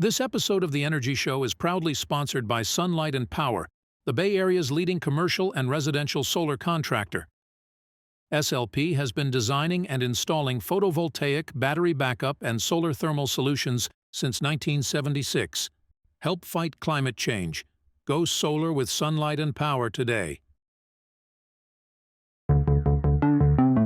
This episode of The Energy Show is proudly sponsored by Sunlight and Power, the Bay Area's leading commercial and residential solar contractor. SLP has been designing and installing photovoltaic, battery backup, and solar thermal solutions since 1976. Help fight climate change. Go solar with Sunlight and Power today.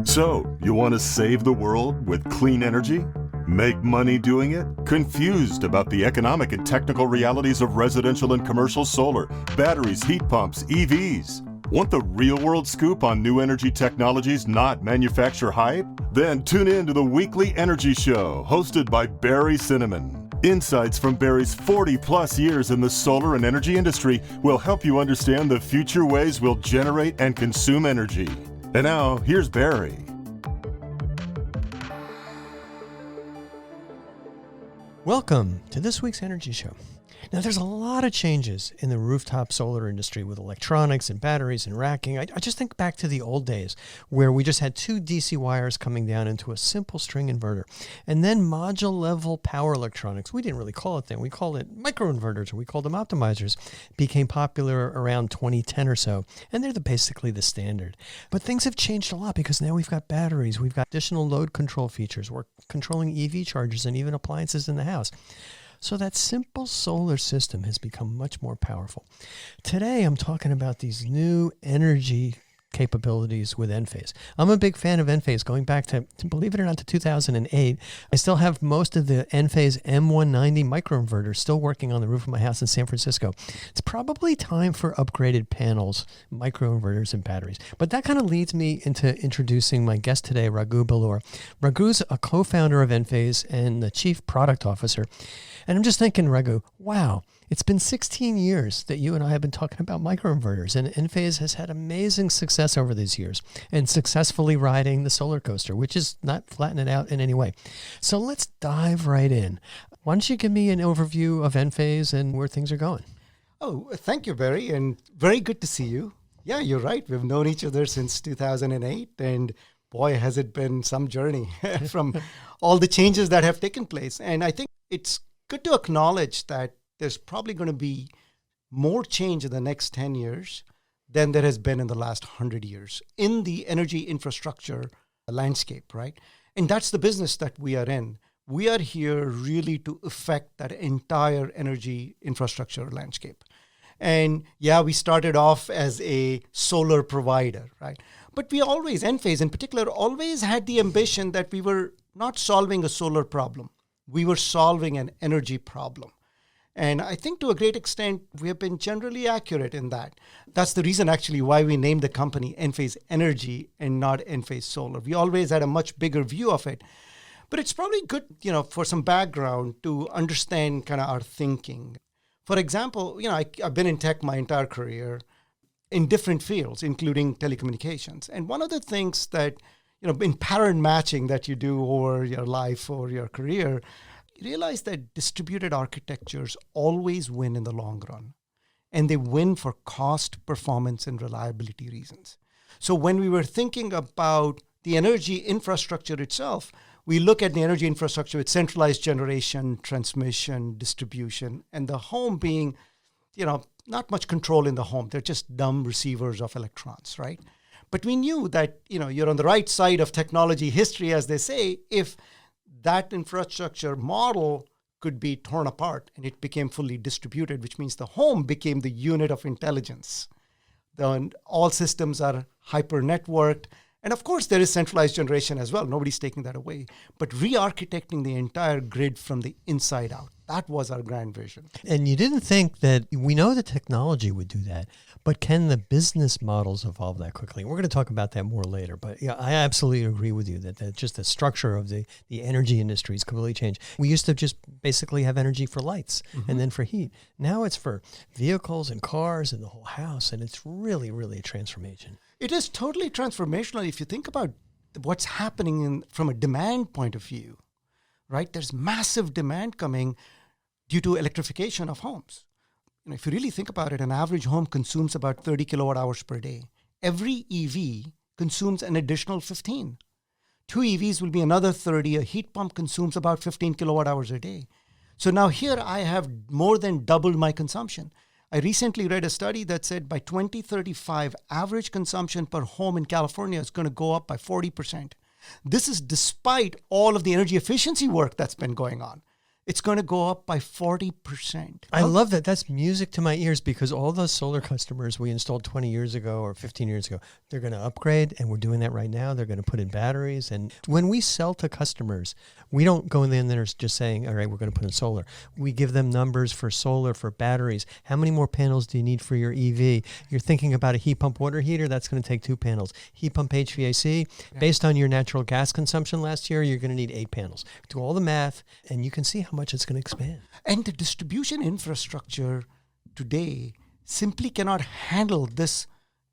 So, you want to save the world with clean energy? Make money doing it? Confused about the economic and technical realities of residential and commercial solar, batteries, heat pumps, EVs? Want the real-world scoop on new energy technologies, not manufacturer hype? Then tune in to the Weekly Energy Show, hosted by Barry Cinnamon. Insights from Barry's 40-plus years in the solar and energy industry will help you understand the future ways we'll generate and consume energy. And now, here's Barry. Welcome to this week's Energy Show. Now, there's a lot of changes in the rooftop solar industry with electronics and batteries and racking. I just think back to the old days where we just had two DC wires coming down into a simple string inverter. And then module-level power electronics, we didn't really call it then. We called it microinverters, or we called them optimizers, became popular around 2010 or so. And they're basically the standard. But things have changed a lot because now we've got batteries, we've got additional load control features, we're controlling EV chargers and even appliances in the house. So that simple solar system has become much more powerful. Today, I'm talking about these new energy capabilities with Enphase. I'm a big fan of Enphase, going back to believe it or not, to 2008. I still have most of the Enphase M-190 microinverters still working on the roof of my house in San Francisco. It's probably time for upgraded panels, microinverters, and batteries. But that kind of leads me into introducing my guest today, Raghu Belur. Raghu's a co-founder of Enphase and the chief product officer. And I'm just thinking, Raghu, wow, it's been 16 years that you and I have been talking about microinverters, and Enphase has had amazing success over these years and successfully riding the solar coaster, which is not flattening it out in any way. So let's dive right in. Why don't you give me an overview of Enphase and where things are going? Oh, thank you, Barry, and very good to see you. Yeah, you're right. We've known each other since 2008, and boy, has it been some journey from all the changes that have taken place. And I think it's good to acknowledge that there's probably going to be more change in the next 10 years than there has been in the last 100 years in the energy infrastructure landscape, right? And that's the business that we are in. We are here really to affect that entire energy infrastructure landscape. And yeah, we started off as a solar provider, right? But we always, Enphase in particular, always had the ambition that we were not solving a solar problem. We were solving an energy problem. And I think to a great extent, we have been generally accurate in that. That's the reason actually why we named the company Enphase Energy and not Enphase Solar. We always had a much bigger view of it. But it's probably good, for some background to understand kind of our thinking. For example, I've been in tech my entire career in different fields, including telecommunications. And one of the things that, in pattern matching that you do over your life or your career, you realize that distributed architectures always win in the long run. And they win for cost, performance, and reliability reasons. So when we were thinking about the energy infrastructure itself, we look at the energy infrastructure with centralized generation, transmission, distribution, and the home being, not much control in the home. They're just dumb receivers of electrons, right? But we knew that, you're on the right side of technology history, as they say, if that infrastructure model could be torn apart and it became fully distributed, which means the home became the unit of intelligence. Then all systems are hyper-networked. And of course, there is centralized generation as well. Nobody's taking that away. But re-architecting the entire grid from the inside out, that was our grand vision. And you didn't think that, we know the technology would do that, but can the business models evolve that quickly? We're going to talk about that more later. But yeah, I absolutely agree with you that just the structure of the energy industry has completely changed. We used to just basically have energy for lights and then for heat. Now it's for vehicles and cars and the whole house. And it's really, really a transformation. It is totally transformational if you think about what's happening from a demand point of view, right? There's massive demand coming due to electrification of homes. If you really think about it, an average home consumes about 30 kilowatt hours per day. Every EV consumes an additional 15. 2 EVs will be another 30. A heat pump consumes about 15 kilowatt hours a day. So now here I have more than doubled my consumption. I recently read a study that said by 2035, average consumption per home in California is going to go up by 40%. This is despite all of the energy efficiency work that's been going on. It's going to go up by 40%. I love that. That's music to my ears, because all those solar customers we installed 20 years ago or 15 years ago, they're going to upgrade, and we're doing that right now. They're going to put in batteries. And when we sell to customers, we don't go in there just saying, all right, we're going to put in solar. We give them numbers for solar, for batteries. How many more panels do you need for your EV? You're thinking about a heat pump water heater, that's going to take 2 panels. Heat pump HVAC, based on your natural gas consumption last year, you're going to need 8 panels. Do all the math, and you can see how much it's going to expand. And the distribution infrastructure today simply cannot handle this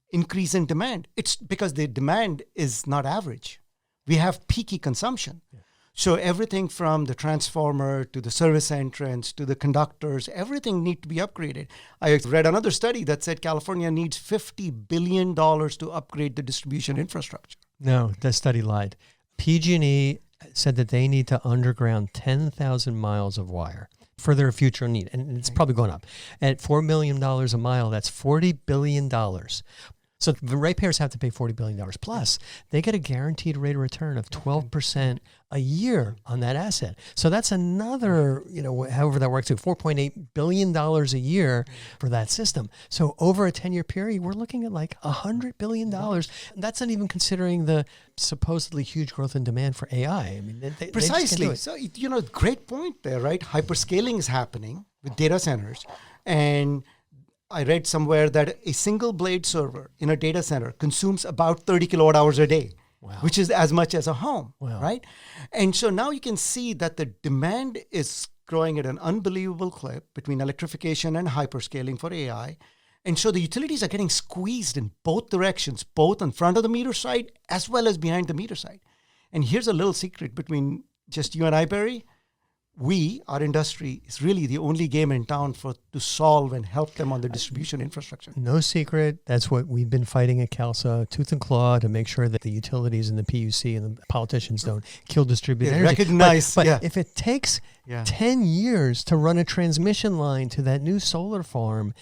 increase in demand. It's because the demand is not average. We have peaky consumption. Yeah. So everything from the transformer to the service entrance to the conductors, everything needs to be upgraded. I read another study that said California needs $50 billion to upgrade the distribution infrastructure. No, that study lied. PG&E said that they need to underground 10,000 miles of wire for their future need. And it's probably going up. At $4 million a mile, that's $40 billion. So the ratepayers have to pay $40 billion. Plus, they get a guaranteed rate of return of 12% a year on that asset. So that's another, however that works out, $4.8 billion a year for that system. So over a 10-year period, we're looking at like $100 billion. That's not even considering the supposedly huge growth in demand for AI. I mean, they precisely. Just can't do it. So, great point there, right? Hyperscaling is happening with data centers. And I read somewhere that a single blade server in a data center consumes about 30 kilowatt hours a day, which is as much as a home, right? And so now you can see that the demand is growing at an unbelievable clip between electrification and hyperscaling for AI. And so the utilities are getting squeezed in both directions, both in front of the meter side as well as behind the meter side. And here's a little secret between just you and I, Barry. Our industry, is really the only game in town to solve and help them on the distribution infrastructure. No secret. That's what we've been fighting at CalSA, tooth and claw, to make sure that the utilities and the PUC and the politicians don't kill distributed energy. Recognize, but if it takes 10 years to run a transmission line to that new solar farm,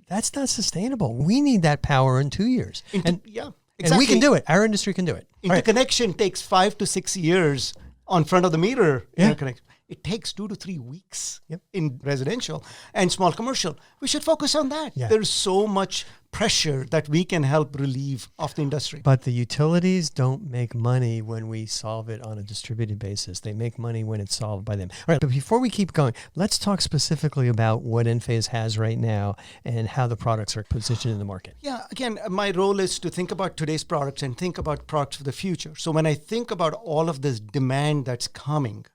that's not sustainable. We need that power in 2 years. Exactly. And we can do it. Our industry can do it. Interconnection takes 5 to 6 years on front of the meter interconnection. It takes 2 to 3 weeks in residential and small commercial. We should focus on that. Yeah. There's so much pressure that we can help relieve of the industry. But the utilities don't make money when we solve it on a distributed basis. They make money when it's solved by them. All right, but before we keep going, let's talk specifically about what Enphase has right now and how the products are positioned in the market. Yeah, again, my role is to think about today's products and think about products for the future. So when I think about all of this demand that's coming,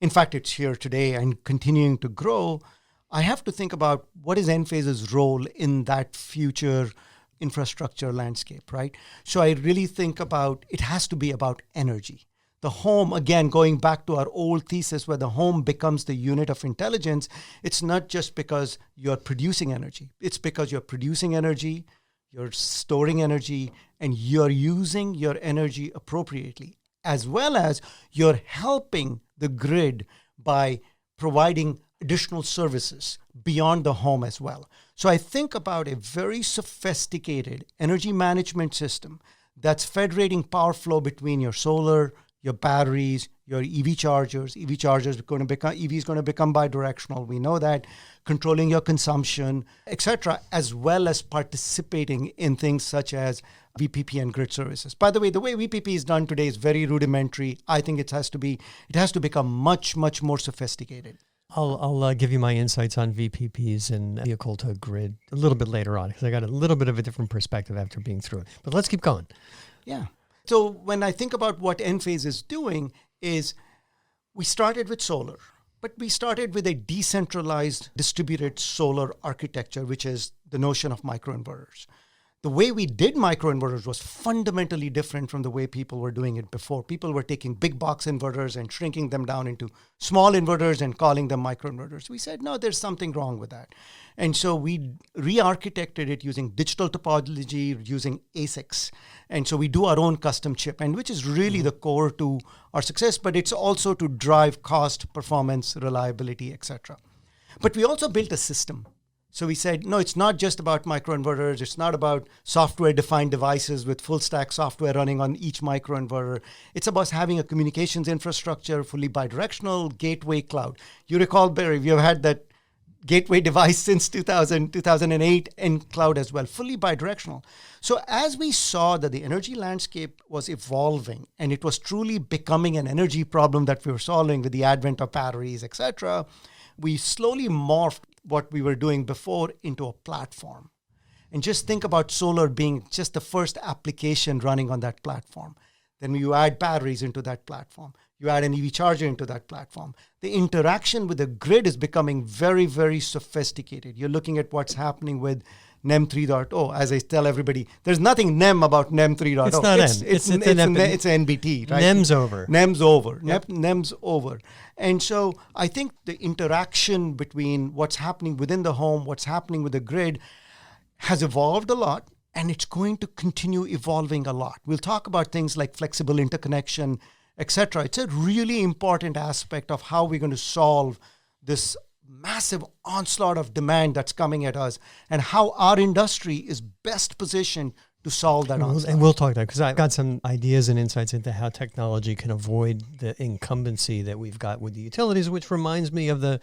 in fact, it's here today and continuing to grow, I have to think about what is Enphase's role in that future infrastructure landscape, right? So I really think about, it has to be about energy. The home, again, going back to our old thesis where the home becomes the unit of intelligence, it's not just because you're producing energy. It's because you're producing energy, you're storing energy, and you're using your energy appropriately, as well as you're helping the grid by providing additional services beyond the home as well. So I think about a very sophisticated energy management system that's federating power flow between your solar, your batteries, your EV chargers. EV chargers are going to become, EV is going to become bidirectional. We know that. Controlling your consumption, etc., as well as participating in things such as VPP and grid services. By the way VPP is done today is very rudimentary. I think it has to become much, much more sophisticated. I'll give you my insights on VPPs and vehicle to grid a little bit later on, because I got a little bit of a different perspective after being through it. But let's keep going. Yeah. So when I think about what Enphase is doing is we started with solar, but we started with a decentralized distributed solar architecture, which is the notion of microinverters. the way we did microinverters was fundamentally different from the way people were doing it before. People were taking big box inverters and shrinking them down into small inverters and calling them microinverters. We said, no, there's something wrong with that. And so we re-architected it using digital topology, using ASICs. And so we do our own custom chip, and which is really the core to our success, but it's also to drive cost, performance, reliability, etc. But we also built a system. So we said, no, it's not just about microinverters. It's not about software-defined devices with full-stack software running on each microinverter. It's about having a communications infrastructure, fully bidirectional, gateway cloud. You recall, Barry, we have had that gateway device since 2008, and cloud as well, fully bidirectional. So as we saw that the energy landscape was evolving, and it was truly becoming an energy problem that we were solving with the advent of batteries, etc., we slowly morphed what we were doing before into a platform. And just think about solar being just the first application running on that platform. Then you add batteries into that platform. You add an EV charger into that platform. The interaction with the grid is becoming very, very sophisticated. You're looking at what's happening with NEM 3.0. As I tell everybody, there's nothing NEM about NEM 3.0. It's not NEM. It's NBT, right? NEM's over. NEM's over. Yep. NEM's over. And so I think the interaction between what's happening within the home, what's happening with the grid has evolved a lot, and it's going to continue evolving a lot. We'll talk about things like flexible interconnection, etc. It's a really important aspect of how we're going to solve this massive onslaught of demand that's coming at us, and how our industry is best positioned to solve that onslaught. And we'll talk about that, because I've got some ideas and insights into how technology can avoid the incumbency that we've got with the utilities, which reminds me of the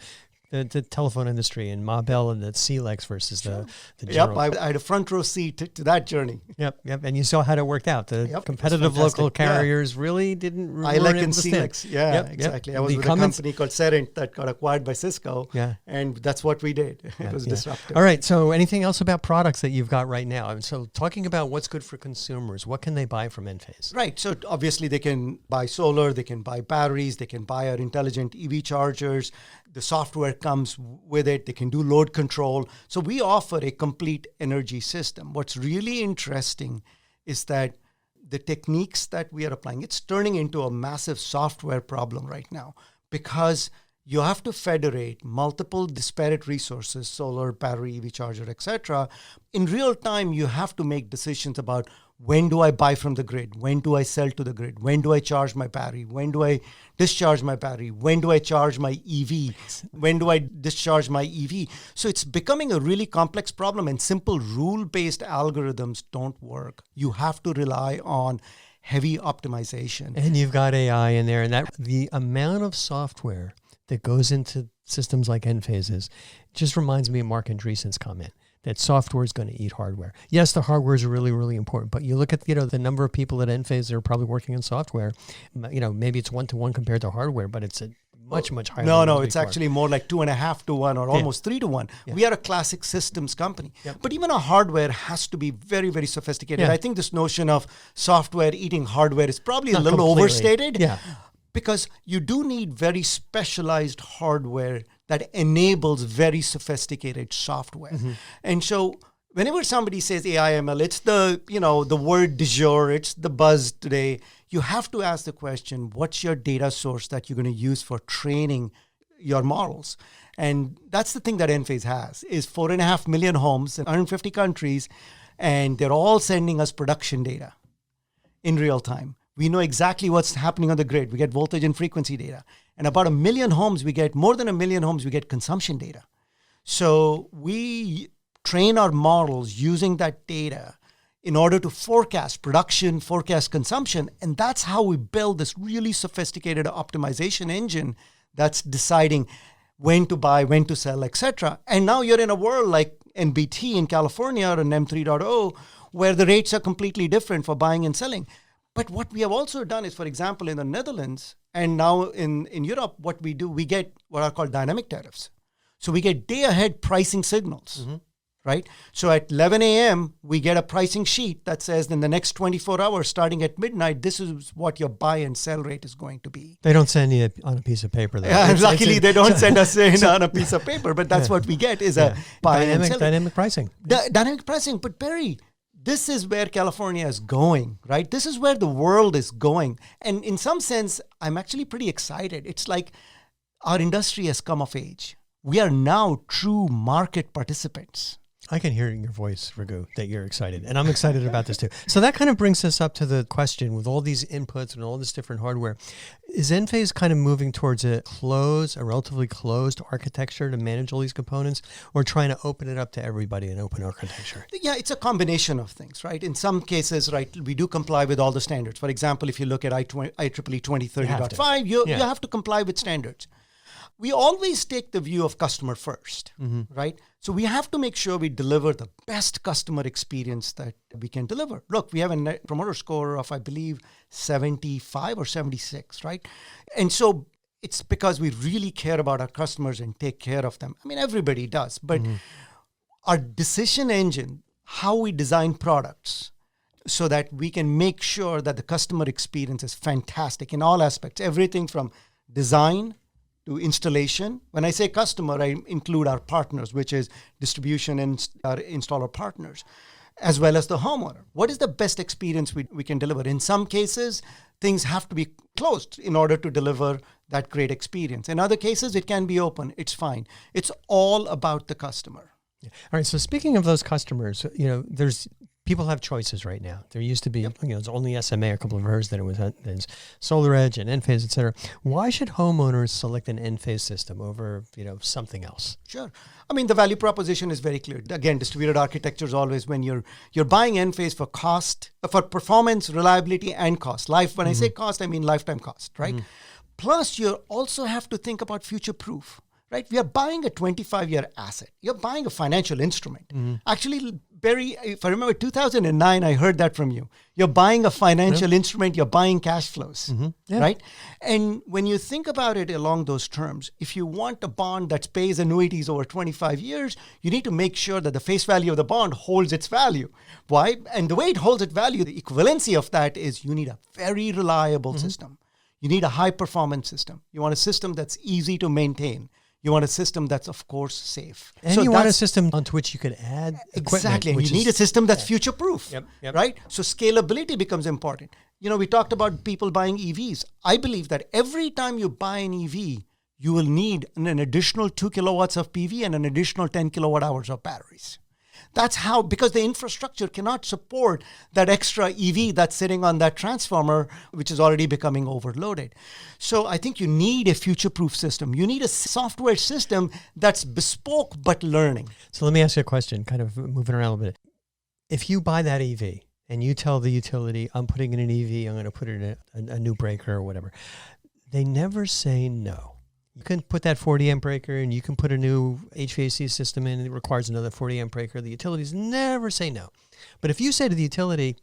telephone industry and Ma Bell and the CLEX versus the general. Yep, I had a front row seat to that journey. Yep. And you saw how it worked out. The competitive local carriers really didn't. ILEC and CLEX. Yeah, exactly. I was with a company called Serent that got acquired by Cisco. Yeah. And that's what we did. It was disruptive. All right. So anything else about products that you've got right now? And so talking about what's good for consumers, what can they buy from Enphase? Right. So obviously they can buy solar, they can buy batteries, they can buy our intelligent EV chargers. The software comes with it. They can do load control. So we offer a complete energy system. What's really interesting is that the techniques that we are applying, it's turning into a massive software problem right now, because you have to federate multiple disparate resources, solar, battery, EV charger, etc. In real time, you have to make decisions about when do I buy from the grid? When do I sell to the grid? When do I charge my battery? When do I discharge my battery? When do I charge my EV? When do I discharge my EV? So it's becoming a really complex problem, and simple rule-based algorithms don't work. You have to rely on heavy optimization. And you've got AI in there, and that the amount of software that goes into systems like Enphase's just reminds me of Mark Andreessen's comment that software is going to eat hardware. Yes, the hardware is really, really important, but you look at the number of people at Enphase that are probably working on software. Maybe it's 1-to-1 compared to hardware, but it's a much higher. No, it's actually more like 2.5-to-1 or almost 3-to-1. Yeah. We are a classic systems company, but even our hardware has to be very, very sophisticated. Yeah. I think this notion of software eating hardware is probably a little overstated. Yeah. Because you do need very specialized hardware that enables very sophisticated software. Mm-hmm. And so whenever somebody says AI ML, it's the word du jour, it's the buzz today. You have to ask the question, what's your data source that you're going to use for training your models? And that's the thing that Enphase has, is 4.5 million homes in 150 countries, and they're all sending us production data in real time. We know exactly what's happening on the grid. We get voltage and frequency data. And about 1 million homes, more than 1 million homes, we get consumption data. So we train our models using that data in order to forecast production, forecast consumption. And that's how we build this really sophisticated optimization engine that's deciding when to buy, when to sell, etc. And now you're in a world like NBT in California or NEM 3.0, where the rates are completely different for buying and selling. But what we have also done is, for example, in the Netherlands and now in Europe, what we do, we get what are called dynamic tariffs. So we get day-ahead pricing signals, right? So at 11 a.m., we get a pricing sheet that says in the next 24 hours, starting at midnight, this is what your buy and sell rate is going to be. They don't send you on a piece of paper, though. Luckily, they don't send us in on a piece of paper, but that's what we get is a buy and sell. Dynamic pricing. Dynamic pricing. But Barry, this is where California is going, right? This is where the world is going. And in some sense, I'm actually pretty excited. It's like our industry has come of age. We are now true market participants. I can hear in your voice, Raghu, that you're excited. And I'm excited about this too. So that kind of brings us up to the question, with all these inputs and all this different hardware, is Enphase kind of moving towards a relatively closed architecture to manage all these components, or trying to open it up to everybody in open architecture? Yeah, it's a combination of things, right? In some cases, right, we do comply with all the standards. For example, if you look at IEEE 2030.5, you have to comply with standards. We always take the view of customer first, right? So we have to make sure we deliver the best customer experience that we can deliver. Look, we have a Net Promoter Score of, I believe, 75 or 76, right? And so it's because we really care about our customers and take care of them. I mean, everybody does. But our decision engine, how we design products so that we can make sure that the customer experience is fantastic in all aspects, everything from design to installation. When I say customer, I include our partners, which is distribution and our installer partners, as well as the homeowner. What is the best experience we can deliver? In some cases, things have to be closed in order to deliver that great experience. In other cases, it can be open. It's fine. It's all about the customer. Yeah. All right. So speaking of those customers, people have choices right now. There used to be, it's only SMA, a couple of hers, then it was SolarEdge and Enphase, et cetera. Why should homeowners select an Enphase system over, something else? Sure. I mean, the value proposition is very clear. Again, distributed architecture is always when you're buying Enphase for cost, for performance, reliability, and cost. When I say cost, I mean lifetime cost, right? Plus, you also have to think about future proof. Right? We are buying a 25-year asset. You're buying a financial instrument. Actually, Barry, if I remember 2009, I heard that from you. You're buying a financial instrument. You're buying cash flows, right? And when you think about it along those terms, if you want a bond that pays annuities over 25 years, you need to make sure that the face value of the bond holds its value. Why? And the way it holds its value, the equivalency of that is you need a very reliable system. You need a high-performance system. You want a system that's easy to maintain. You want a system that's, of course, safe. And so you want a system onto which you could add equipment. Exactly. And you need a system that's future-proof, right? So scalability becomes important. We talked about people buying EVs. I believe that every time you buy an EV, you will need an additional 2 kilowatts of PV and an additional 10 kilowatt hours of batteries. That's how, because the infrastructure cannot support that extra EV that's sitting on that transformer, which is already becoming overloaded. So I think you need a future-proof system. You need a software system that's bespoke but learning. So let me ask you a question, kind of moving around a little bit. If you buy that EV and you tell the utility, I'm putting in an EV, I'm going to put in a new breaker or whatever, they never say no. You can put that 40 amp breaker and you can put a new HVAC system in. It requires another 40 amp breaker. The utilities never say no. But if you say to the utility,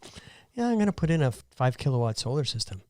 I'm going to put in a 5 kilowatt solar system,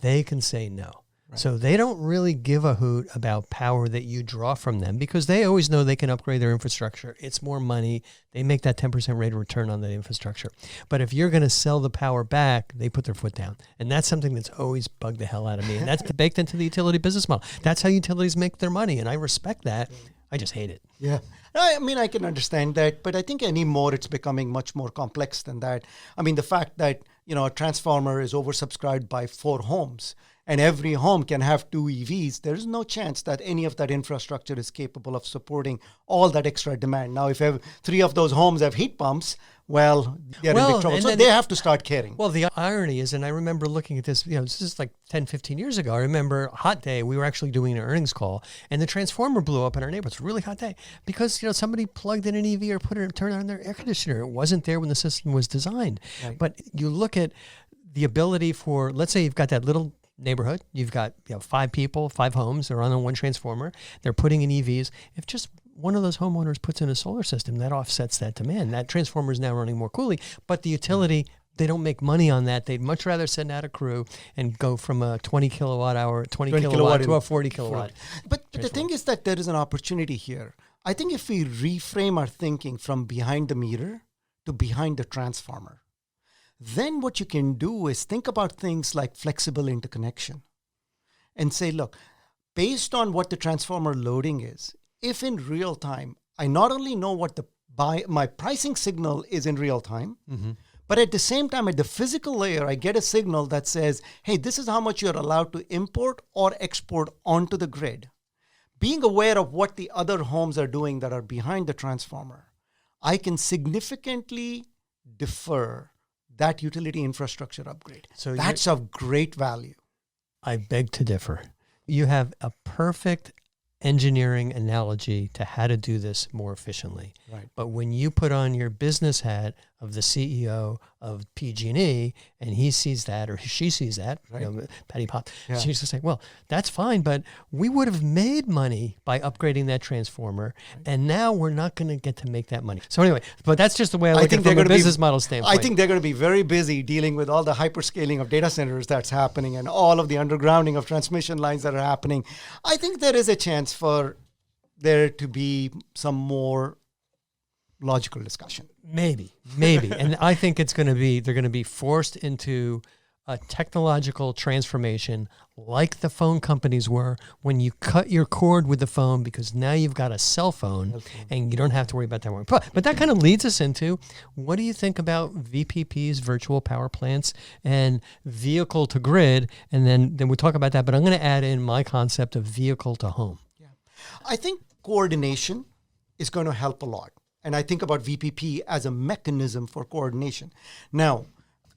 they can say no. Right. So they don't really give a hoot about power that you draw from them because they always know they can upgrade their infrastructure. It's more money. They make that 10% rate of return on that infrastructure. But if you're going to sell the power back, they put their foot down. And that's something that's always bugged the hell out of me. And that's baked into the utility business model. That's how utilities make their money. And I respect that. I just hate it. Yeah. I mean, I can understand that, but I think anymore it's becoming much more complex than that. I mean, the fact that, a transformer is oversubscribed by 4 homes and every home can have 2 EVs, there is no chance that any of that infrastructure is capable of supporting all that extra demand. Now, if 3 of those homes have heat pumps, they're in big trouble. So they have to start caring. Well, the irony is, and I remember looking at this, this is like 10, 15 years ago. I remember a hot day, we were actually doing an earnings call, and the transformer blew up in our neighborhood. It's a really hot day because, somebody plugged in an EV or turned on their air conditioner. It wasn't there when the system was designed. Right. But you look at the ability for, let's say you've got that little neighborhood, you've got 5 people, 5 homes, they're on one transformer, they're putting in EVs. If just one of those homeowners puts in a solar system, that offsets that demand. That transformer is now running more coolly, but the utility, they don't make money on that. They'd much rather send out a crew and go from a 20 kilowatt to a 40 kilowatt. But the thing is that there is an opportunity here. I think if we reframe our thinking from behind the meter to behind the transformer, then what you can do is think about things like flexible interconnection and say, look, based on what the transformer loading is, if in real time, I not only know what the my pricing signal is in real time. But at the same time, at the physical layer, I get a signal that says, hey, this is how much you're allowed to import or export onto the grid. Being aware of what the other homes are doing that are behind the transformer, I can significantly defer that utility infrastructure upgrade. So that's of great value. I beg to differ. You have a perfect engineering analogy to how to do this more efficiently. Right. But when you put on your business hat of the CEO of PG&E and he sees that or she sees that, right. Patty Pop, she's just saying, well, that's fine, but we would have made money by upgrading that transformer, and now we're not going to get to make that money. So anyway, but that's just the way I look at it from a business model standpoint. I think they're going to be very busy dealing with all the hyperscaling of data centers that's happening and all of the undergrounding of transmission lines that are happening. I think there is a chance for there to be some more logical discussion. Maybe. And I think they're going to be forced into a technological transformation like the phone companies were when you cut your cord with the phone, because now you've got a cell phone and you don't have to worry about that one. But that kind of leads us into, what do you think about VPPs, virtual power plants, and vehicle to grid? And then we'll talk about that, but I'm going to add in my concept of vehicle to home. Yeah. I think coordination is going to help a lot. And I think about VPP as a mechanism for coordination. Now,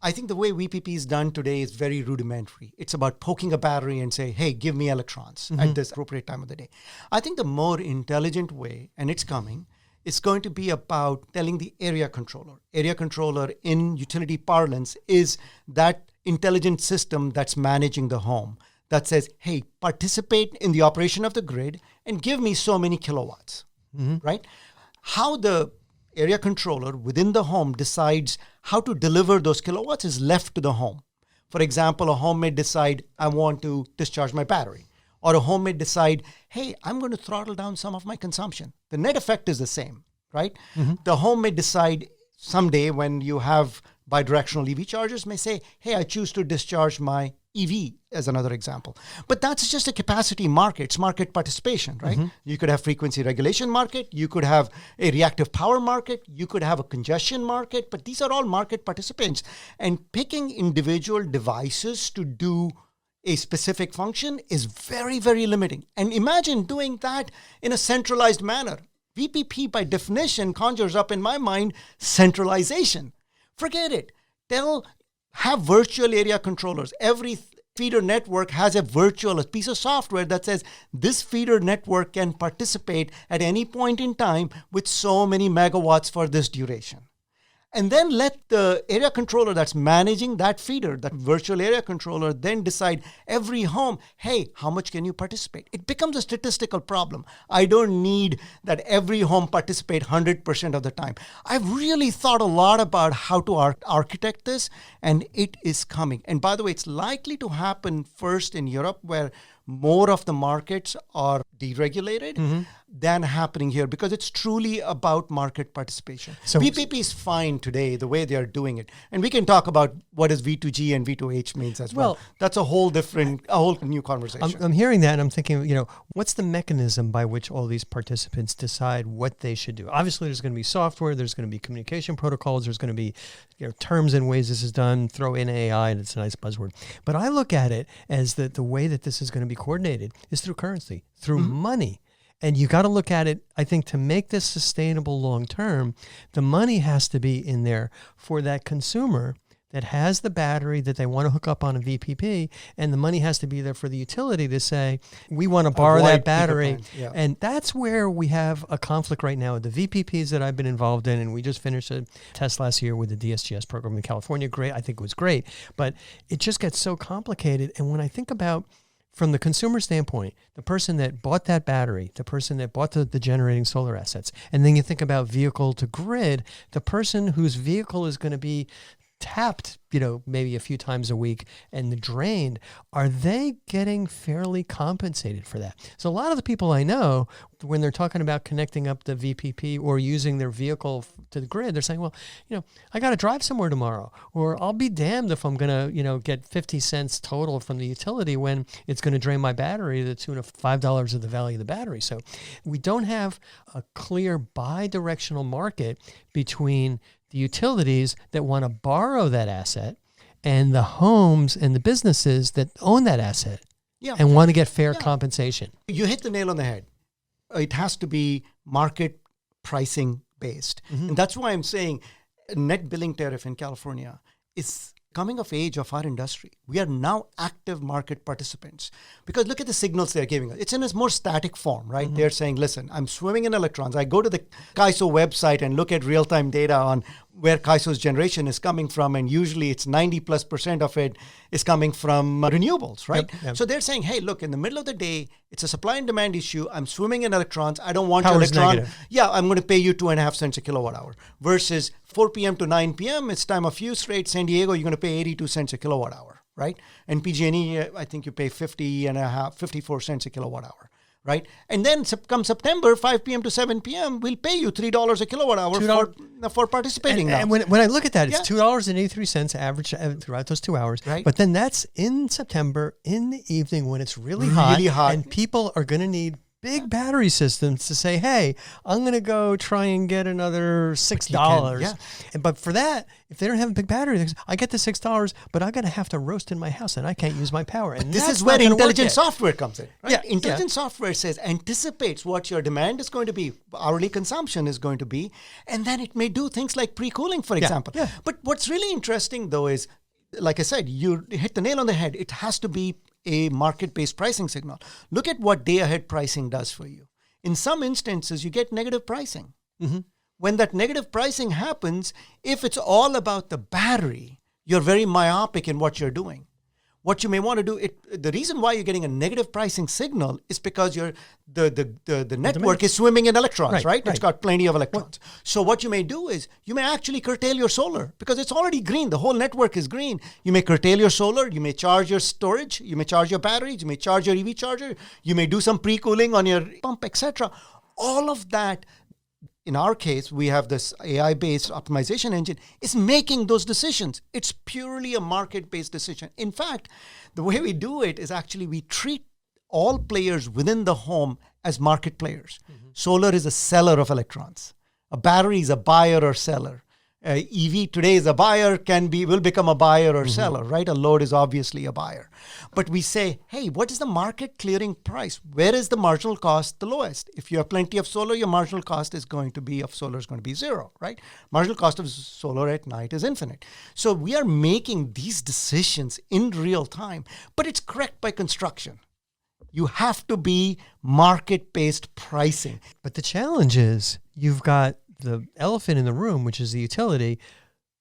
I think the way VPP is done today is very rudimentary. It's about poking a battery and say, hey, give me electrons at this appropriate time of the day. I think the more intelligent way, and it's coming, is going to be about telling the area controller. Area controller in utility parlance is that intelligent system that's managing the home that says, hey, participate in the operation of the grid and give me so many kilowatts, right? How the area controller within the home decides how to deliver those kilowatts is left to the home. For example, a home may decide, I want to discharge my battery. Or a home may decide, hey, I'm going to throttle down some of my consumption. The net effect is the same, right? The home may decide someday, when you have bidirectional EV chargers, may say, hey, I choose to discharge my EV as another example. But that's just a capacity market. It's market participation, right? You could have frequency regulation market. You could have a reactive power market. You could have a congestion market. But these are all market participants. And picking individual devices to do a specific function is very, very limiting. And imagine doing that in a centralized manner. VPP, by definition, conjures up in my mind centralization. Forget it. Have virtual area controllers. Every feeder network has a piece of software that says this feeder network can participate at any point in time with so many megawatts for this duration. And then let the area controller that's managing that feeder, that virtual area controller, then decide every home, hey, how much can you participate? It becomes a statistical problem. I don't need that every home participate 100% of the time. I've really thought a lot about how to architect this, and it is coming. And by the way, it's likely to happen first in Europe, where more of the markets are deregulated than happening here, because it's truly about market participation. So VPP is fine today, the way they are doing it. And we can talk about what is V2G and V2H means as well. That's a whole new conversation. I'm hearing that and I'm thinking, what's the mechanism by which all these participants decide what they should do? Obviously, there's going to be software, there's going to be communication protocols, there's going to be terms and ways this is done, throw in AI, and it's a nice buzzword. But I look at it as the way that this is going to be coordinated is through currency, through money. And you got to look at it, I think, to make this sustainable long term, the money has to be in there for that consumer that has the battery that they want to hook up on a VPP, and the money has to be there for the utility to say, we want to borrow that battery. Yeah. And that's where we have a conflict right now with the VPPs that I've been involved in, and we just finished a test last year with the DSGS program in California. Great. I think it was great, but it just gets so complicated. And when I think about, from the consumer standpoint, the person that bought that battery, the person that bought the generating solar assets, and then you think about vehicle to grid, the person whose vehicle is going to be tapped, maybe a few times a week and drained, are they getting fairly compensated for that? So a lot of the people I know, when they're talking about connecting up the VPP or using their vehicle to the grid, they're saying, well, I got to drive somewhere tomorrow, or I'll be damned if I'm going to, get 50 cents total from the utility when it's going to drain my battery to the tune of $5 of the value of the battery. So we don't have a clear bi-directional market between the utilities that want to borrow that asset and the homes and the businesses that own that asset and want to get fair compensation. You hit the nail on the head. It has to be market pricing based. And that's why I'm saying net billing tariff in California is coming of age of our industry. We are now active market participants because look at the signals they're giving us. It's in a more static form, right? They're saying, listen, I'm swimming in electrons. I go to the CAISO website and look at real-time data on where CAISO's generation is coming from. And usually it's 90+% of it is coming from renewables, right? Yep. So they're saying, hey, look, in the middle of the day, it's a supply and demand issue. I'm swimming in electrons. I don't want your Power's electron. negative. Yeah, I'm going to pay you 2.5 cents a kilowatt hour versus 4 p.m. to 9 p.m. It's time of use rate. San Diego, you're going to pay 82 cents a kilowatt hour, right? And PG&E, I think you pay 54 cents a kilowatt hour, right? And then come September, 5 p.m. to 7 p.m., we'll pay you $3 a kilowatt hour for participating now. And when I look at that, it's $2.83 average throughout those 2 hours. Right. But then that's in September in the evening when it's really hot. And people are going to need big battery systems to say, hey, I'm going to go try and get another $6. But for that, if they don't have a big battery, I get the $6, but I'm going to have to roast in my house and I can't use my power. And this is where intelligent software comes in. Right? Intelligent software anticipates what your demand is going to be, hourly consumption is going to be, and then it may do things like pre-cooling, for example. But what's really interesting, though, is, like I said, you hit the nail on the head. It has to be a market-based pricing signal. Look at what day-ahead pricing does for you. In some instances, you get negative pricing. When that negative pricing happens, if it's all about the battery, you're very myopic in what you're doing. What you may want to do, the reason why you're getting a negative pricing signal is because the network is swimming in electrons, right? It's got plenty of electrons. So what you may do is you may actually curtail your solar because it's already green. The whole network is green. You may curtail your solar. You may charge your storage. You may charge your batteries. You may charge your EV charger. You may do some pre-cooling on your pump, etc. All of that, in our case, we have this AI-based optimization engine, is making those decisions. It's purely a market-based decision. In fact, the way we do it is actually we treat all players within the home as market players. Solar is a seller of electrons. A battery is a buyer or seller. EV today is a buyer, will become a buyer or seller, right? A load is obviously a buyer. But we say, hey, what is the market clearing price? Where is the marginal cost the lowest? If you have plenty of solar, your marginal cost of solar is going to be zero, right? Marginal cost of solar at night is infinite. So we are making these decisions in real time, but it's correct by construction. You have to be market-based pricing. But the challenge is you've got the elephant in the room, which is the utility,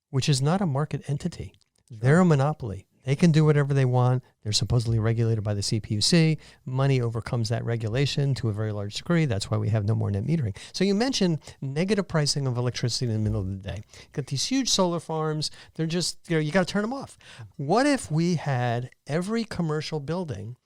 which is not a market entity. They're a monopoly. They can do whatever they want. They're supposedly regulated by the CPUC. Money overcomes that regulation to a very large degree. That's why we have no more net metering. So you mentioned negative pricing of electricity in the middle of the day. Got these huge solar farms. They're just, you got to turn them off. What if we had every commercial building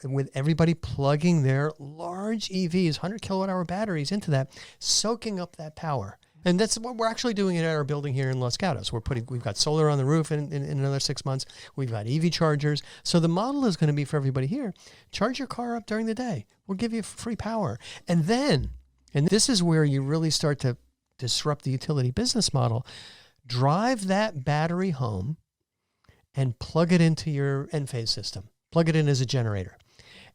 with everybody plugging their large EVs, 100 kilowatt hour batteries into that, soaking up that power? And that's what we're actually doing at our building here in Los Gatos. We've got solar on the roof in another 6 months. We've got EV chargers. So the model is going to be for everybody here. Charge your car up during the day. We'll give you free power. And this is where you really start to disrupt the utility business model. Drive that battery home and plug it into your Enphase system. Plug it in as a generator.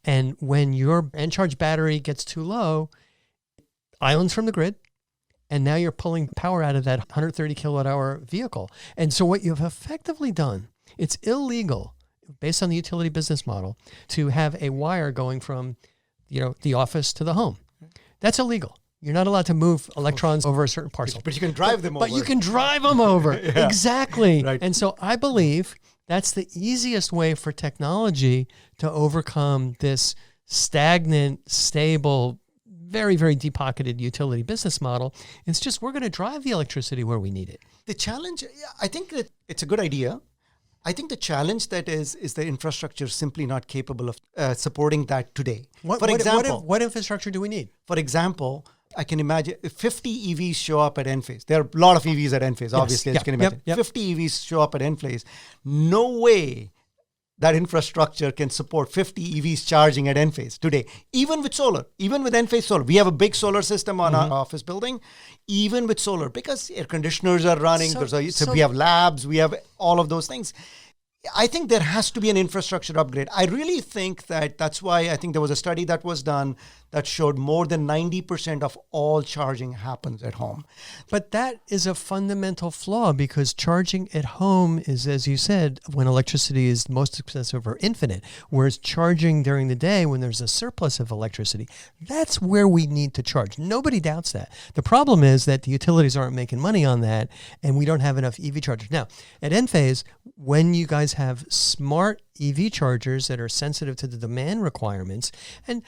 And when your Encharge battery gets too low, islands from the grid, and now you're pulling power out of that 130 kilowatt hour vehicle. And so what you've effectively done, it's illegal, based on the utility business model, to have a wire going from the office to the home. That's illegal. You're not allowed to move electrons over a certain parcel. But you can drive them over. But you can drive them over. Exactly. Right. And so I believe that's the easiest way for technology to overcome this stagnant, stable, very, very deep-pocketed utility business model. It's just we're going to drive the electricity where we need it. The challenge, I think that it's a good idea. I think the challenge that is the infrastructure simply not capable of supporting that today. What infrastructure do we need? For example, I can imagine if 50 EVs show up at Enphase. There are a lot of EVs at Enphase, obviously, as you can imagine. 50 EVs show up at Enphase. No way that infrastructure can support 50 EVs charging at Enphase today, even with solar, even with Enphase solar. We have a big solar system on our office building, even with solar, because air conditioners are running. So we have labs, we have all of those things. I think there has to be an infrastructure upgrade. I really think that's why I think there was a study that was done that showed more than 90% of all charging happens at home. But that is a fundamental flaw, because charging at home is, as you said, when electricity is most expensive or infinite, whereas charging during the day when there's a surplus of electricity, that's where we need to charge. Nobody doubts that. The problem is that the utilities aren't making money on that, and we don't have enough EV chargers. Now, at Enphase, when you guys have smart EV chargers that are sensitive to the demand requirements, and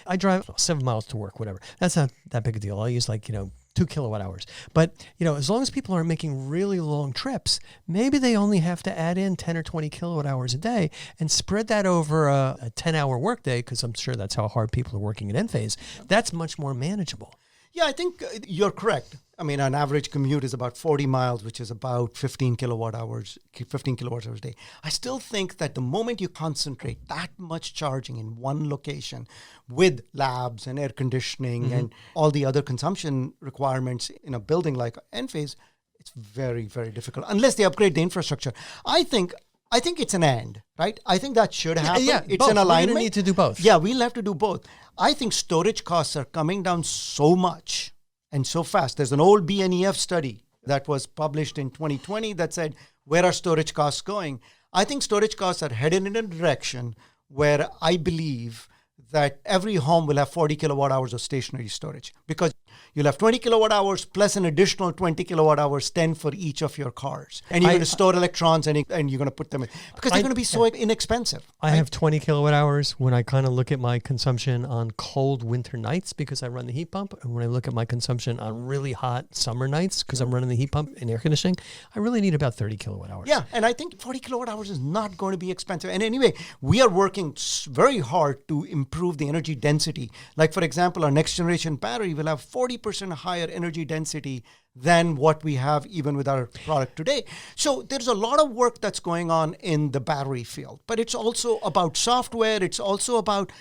I drive 7 miles to work, whatever. That's not that big a deal. I'll use 2 kilowatt hours. But as long as people aren't making really long trips, maybe they only have to add in 10 or 20 kilowatt hours a day and spread that over a 10-hour workday, because I'm sure that's how hard people are working at Enphase. That's much more manageable. Yeah, I think you're correct. I mean, an average commute is about 40 miles, which is about 15 kilowatt hours a day. I still think that the moment you concentrate that much charging in one location with labs and air conditioning and all the other consumption requirements in a building like Enphase, it's very, very difficult unless they upgrade the infrastructure. I think it's an and, right? I think that should happen. Yeah, it's both. an alignment. We're going to need to do both. Yeah, we'll have to do both. I think storage costs are coming down so much and so fast. There's an old BNEF study that was published in 2020 that said, where are storage costs going? I think storage costs are headed in a direction where I believe that every home will have 40 kilowatt hours of stationary storage, because you'll have 20 kilowatt hours plus an additional 20 kilowatt hours, 10 for each of your cars. And you're going to store electrons and you're going to put them in, because they're going to be so inexpensive. I have 20 kilowatt hours when I kind of look at my consumption on cold winter nights, because I run the heat pump. And when I look at my consumption on really hot summer nights, because I'm running the heat pump and air conditioning, I really need about 30 kilowatt hours. Yeah, and I think 40 kilowatt hours is not going to be expensive. And anyway, we are working very hard to improve the energy density. Like, for example, our next generation battery will have 40% higher energy density than what we have even with our product today. So there's a lot of work that's going on in the battery field, but it's also about software. It's also about,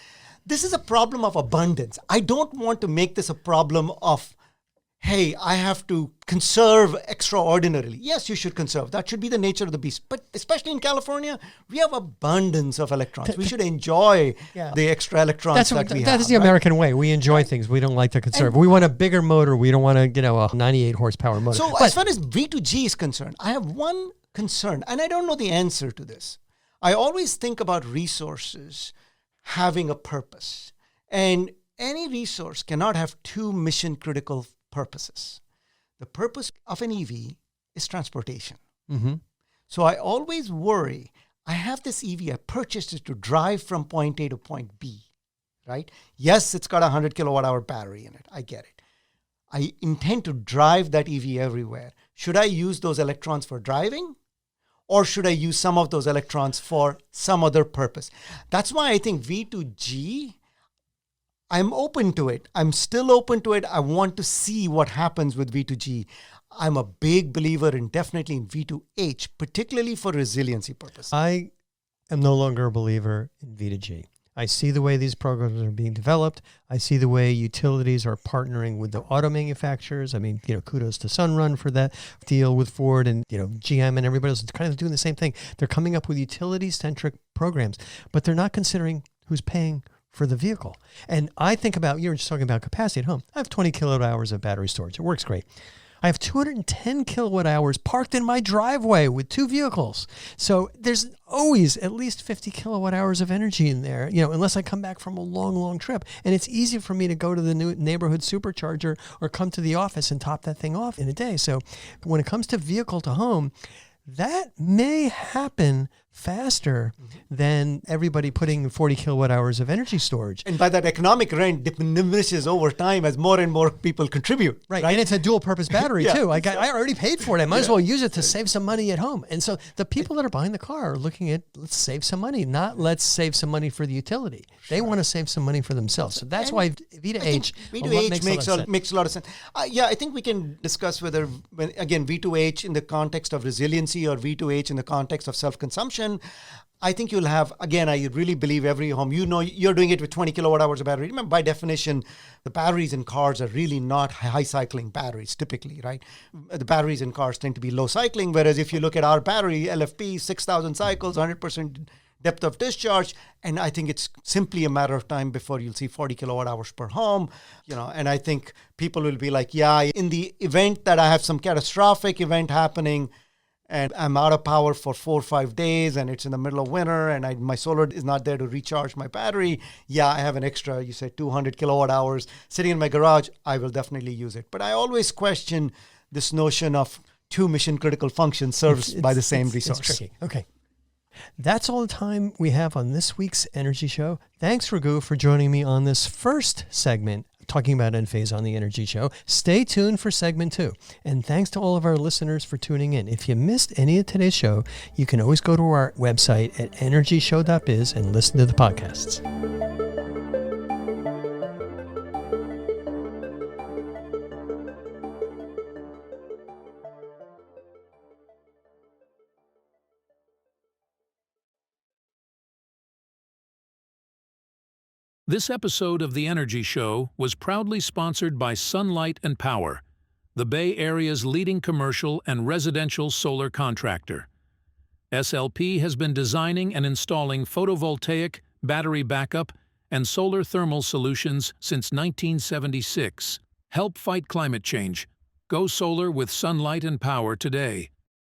this is a problem of abundance. I don't want to make this a problem of, hey, I have to conserve extraordinarily. Yes, you should conserve. That should be the nature of the beast. But especially in California, we have abundance of electrons. We should enjoy the extra electrons that we have. That's the American way. We enjoy things. We don't like to conserve. We want a bigger motor. We don't want a 98 horsepower motor. So as far as V2G is concerned, I have one concern, and I don't know the answer to this. I always think about resources having a purpose. And any resource cannot have two mission-critical purposes. The purpose of an EV is transportation. Mm-hmm. So I always worry, I have this EV, I purchased it to drive from point A to point B, right? Yes, it's got a 100 kilowatt hour battery in it. I get it. I intend to drive that EV everywhere. Should I use those electrons for driving? Or should I use some of those electrons for some other purpose? That's why I think V2G, I'm open to it. I'm still open to it. I want to see what happens with V2G. I'm a big believer definitely in V2H, particularly for resiliency purposes. I am no longer a believer in V2G. I see the way these programs are being developed. I see the way utilities are partnering with the auto manufacturers. I mean, kudos to Sunrun for that deal with Ford, and, GM and everybody else is kind of doing the same thing. They're coming up with utility-centric programs, but they're not considering who's paying for the vehicle. And I think about, you were just talking about capacity at home. I have 20 kilowatt hours of battery storage. It works great. I have 210 kilowatt hours parked in my driveway with 2 vehicles. So there's always at least 50 kilowatt hours of energy in there, unless I come back from a long, long trip. And it's easy for me to go to the new neighborhood supercharger or come to the office and top that thing off in a day. So when it comes to vehicle to home, that may happen faster than everybody putting 40 kilowatt hours of energy storage. And by that, economic rent diminishes over time as more and more people contribute. Right. And it's a dual purpose battery Yeah. too. I already paid for it. I might as well use it to save some money at home. And so the people that are buying the car are looking at, let's save some money, not let's save some money for the utility. They want to save some money for themselves. So that's why V2H makes a lot of sense. I think we can discuss whether, again, V2H in the context of resiliency or V2H in the context of self-consumption. I think you'll have, again, I really believe every home, you're doing it with 20 kilowatt hours of battery. Remember, by definition, the batteries in cars are really not high cycling batteries typically, right? The batteries in cars tend to be low cycling, whereas if you look at our battery, LFP, 6,000 cycles, 100% depth of discharge, and I think it's simply a matter of time before you'll see 40 kilowatt hours per home, and I think people will be like, yeah, in the event that I have some catastrophic event happening, and I'm out of power for 4 or 5 days and it's in the middle of winter and my solar is not there to recharge my battery, I have an extra, you said 200 kilowatt hours sitting in my garage, I will definitely use it. But I always question this notion of two mission critical functions served by the same resource. It's tricky. Okay. That's all the time we have on this week's Energy Show. Thanks, Raghu, for joining me on this first segment talking about Enphase on the Energy Show. Stay tuned for segment 2. And thanks to all of our listeners for tuning in. If you missed any of today's show, you can always go to our website at energyshow.biz and listen to the podcasts. This episode of The Energy Show was proudly sponsored by Sunlight and Power, the Bay Area's leading commercial and residential solar contractor. SLP has been designing and installing photovoltaic, battery backup, and solar thermal solutions since 1976. Help fight climate change. Go solar with Sunlight and Power today.